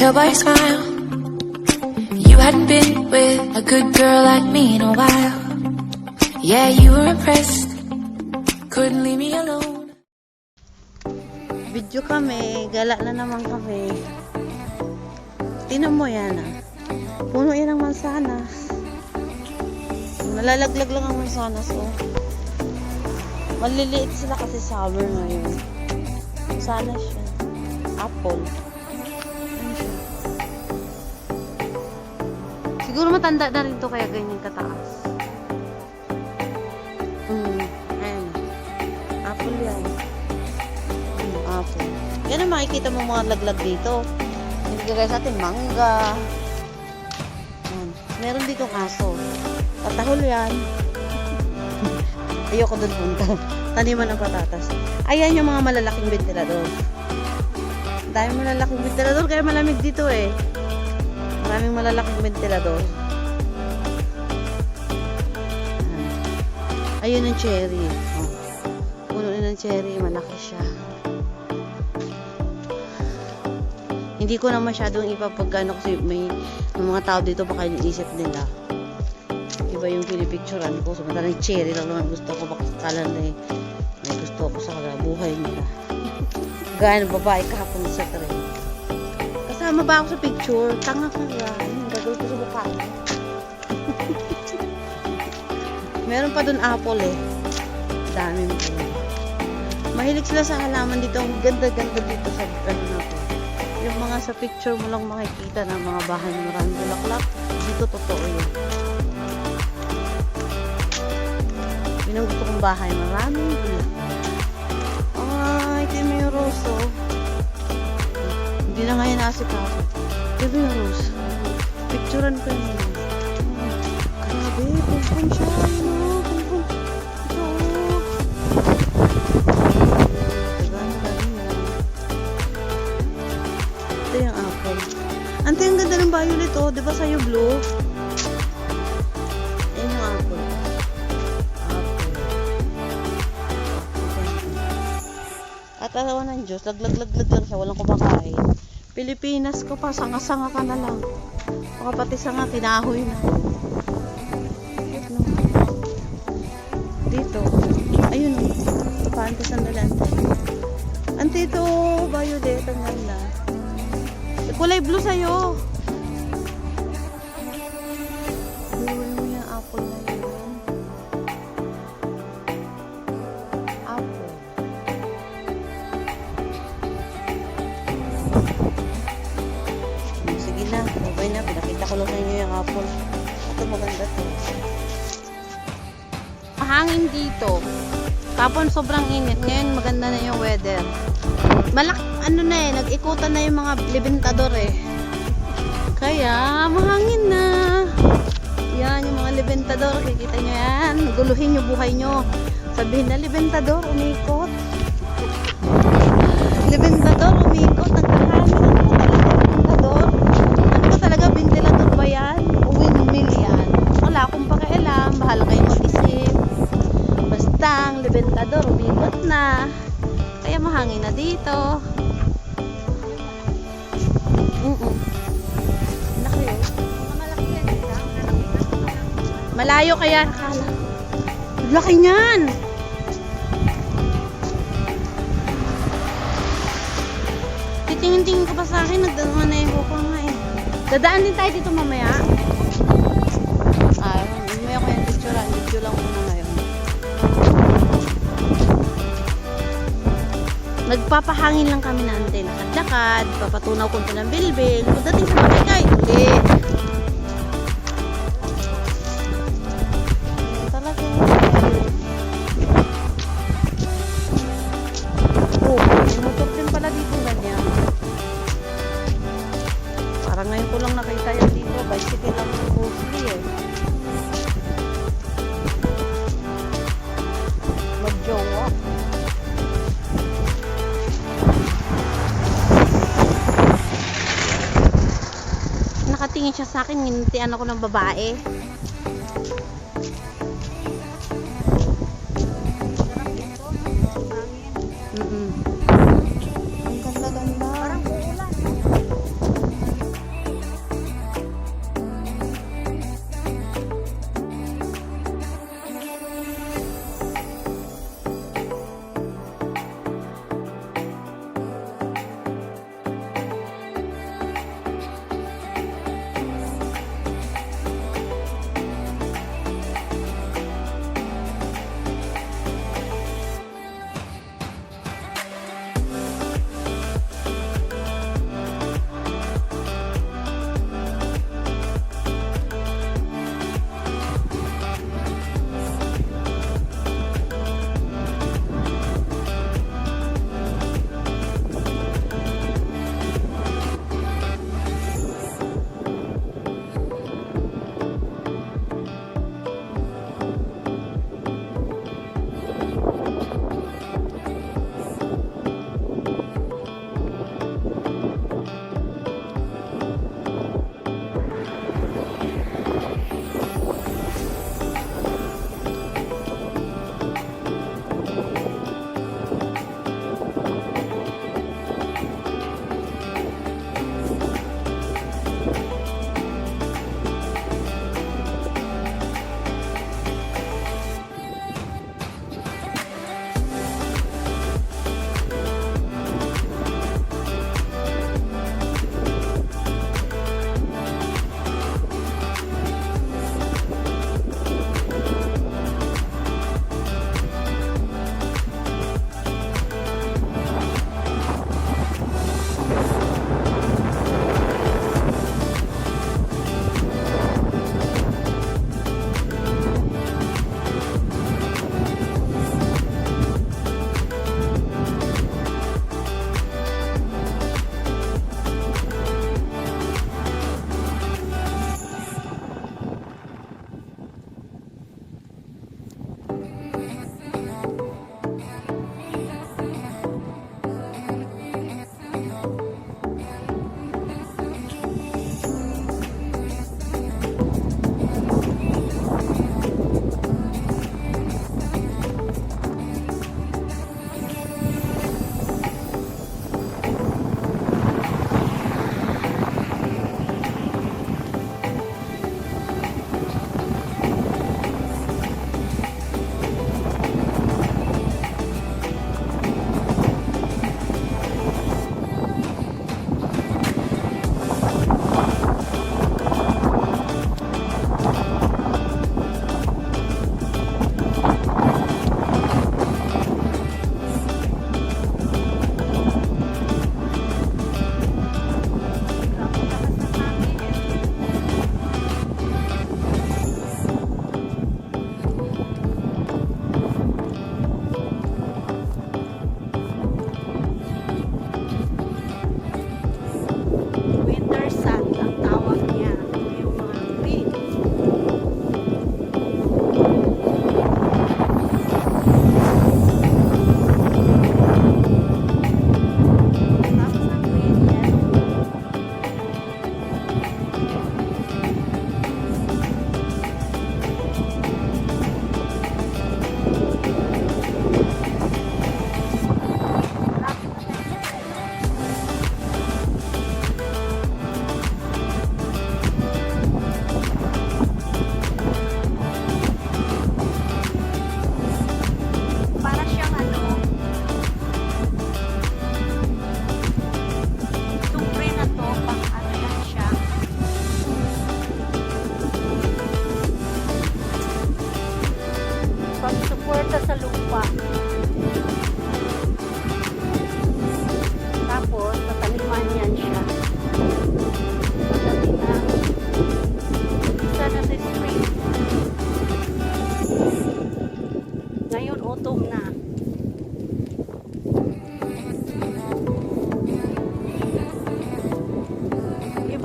tell by your smile. You hadn't been with a good girl like me in a while. Yeah, you were impressed, couldn't leave me alone. Video kami, gala na naman kami. Tingnan mo yan ah. Puno yan ng mansanas. Nalalaglag lang ang mansanas oh. Maliliit sila kasi summer ngayon. Mansanas siya. Apple. Ano siya? Siguro matanda na rin to kaya ganyan kataas. Ayan. Apple yan. Apple. Yan ang makikita mo mga laglag dito. Nilagay sa atin mangga. Meron dito aso. Tatahol yan. Ayoko dun punta. Taniman ng patatas. Ayan yung mga malalaking ventilador. Dahil malalaking ventilador kaya malamig dito eh. Maraming malalaking ventilador. Ayun ang cherry. Oh. Puno ng cherry. Malaki siya. Hindi ko na masyadong ipapagano kasi may mga tao dito baka iniisip nila iba yung pinipicturean ko. Samantalang cherry lang naman gusto ko, baka kala na may gusto ko sa buhay nila. Gaya ng babae kahapon sa tren. Kasama ba ako sa picture? Tanga ka yan. Gagawin ko sa mukha ko. Meron pa dun apple eh. Dami mo. Mahilig sila sa halaman dito. Ang ganda-ganda dito sa ano na ko. Yung mga sa picture mo lang makikita ng mga bahay na maraming bulaklak. Dito totoo yun. Yun ang gusto kong bahay. Maraming bulaklak. Ay, ito yung rose oh. Hindi na ngayon nasip ako. Ito yung rose. Picturean ko yun. Grabe, pumpun siya. Yun o, pumpun. Ito o. Ito yung apple. Ante, ang ganda ng violet oh. Diba sa'yo blue? Ayan yung apple. At asawa ng Diyos, laglag-laglag lang siya, walang kumakain. Pilipinas ko pa, sanga-sanga ka na lang. O pati sanga, tinahoy na. Dito, ayun o. Paante sandali, ante. Ante ito, violet, ang ganda. Kulay blue sa'yo. Buhay mo yung apple na yun. Apple. Sige na, okay na. Pinakita ko lang sa inyo yung apple. Ito maganda to. Mahangin dito. Kapon sobrang init. Ngayon maganda na yung weather. Ano na eh, nag-ikutan na yung mga libintador eh. Kaya mahangin na. Yan yung mga libintador. Kikita nyo yan. Guluhin nyo buhay nyo. Sabihin na libintador, umikot. Libintador, umikot. Nagkahangin ang libintador. Ano ba talaga, ventilador ba yan? O windmill yan? Wala akong pakialam. Bahala kayo mag-isip. Basta ang libintador, umikot na. Kaya mahangin na dito. Laki yun. Malayo kaya nakala. Laki niyan. Titingin-tingin ko pa sa akin. Nagdadama na yung kuko nga eh. Dadaan din tayo dito mamaya. Mamaya ko yung picture. Video lang muna ngayon. Nagpapahangin lang kami na ante, lakad-lakad, papatunaw ko ng bilbil. Pagdating sa barangay, uli. Talaga. Oh, may motor din pala dito ganyan. Parang ngayon ko lang nakita yan dito. Bicycle lang mostly eh. Magjowa. Nakatingin siya sa akin, nginitian ako ng babae. Ang ganda-ganda. Parang uulan.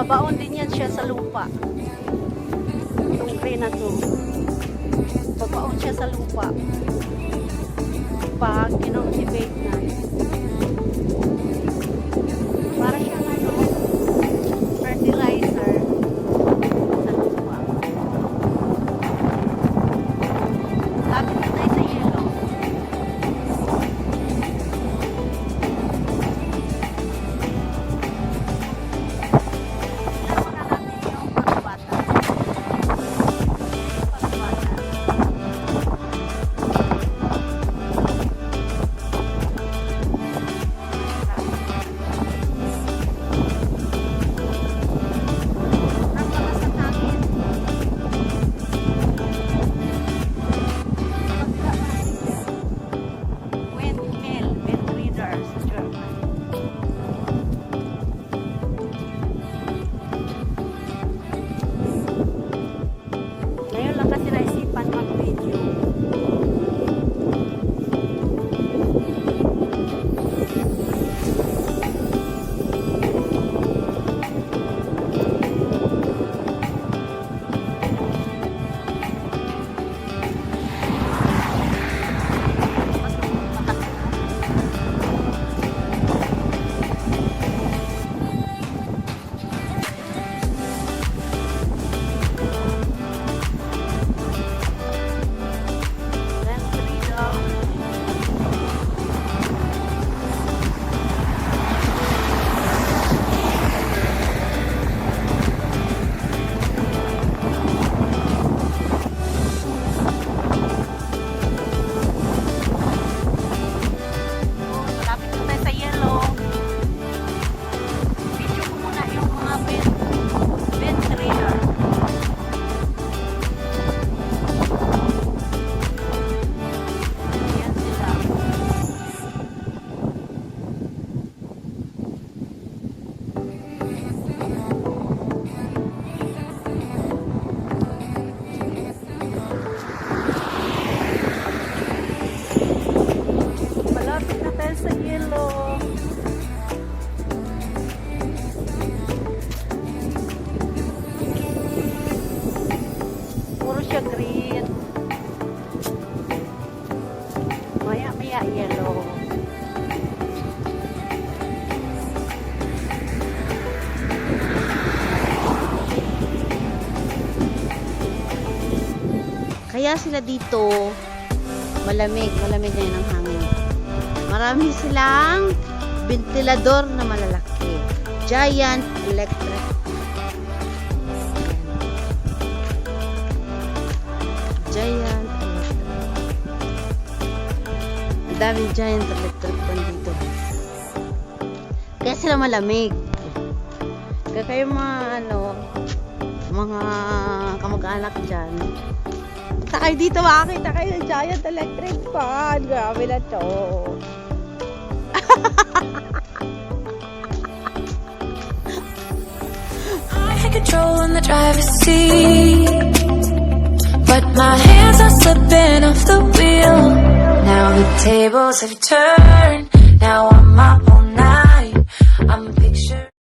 Babaon din yan siya sa lupa. Itong green na to. Babaon siya sa lupa. Pag kinocultivate na. Para siyang ano, fertilizer sa lupa. Lapit na tayo sa yellow. Green. Maya yellow. Kaya sila dito malamig na yun ang hangin. Marami silang ventilador na malalaki. Giant electric. Giant electric. Ang daming giant electric pan dito. Kaya sila malamig. Kaya kayo mga kamag-anak dyan, takay dito, makakita kayo ng giant electric fan. Grabe na to. I had control on the driver's seat, but my hands are slipping off the wheel. Now the tables have turned. Now I'm my own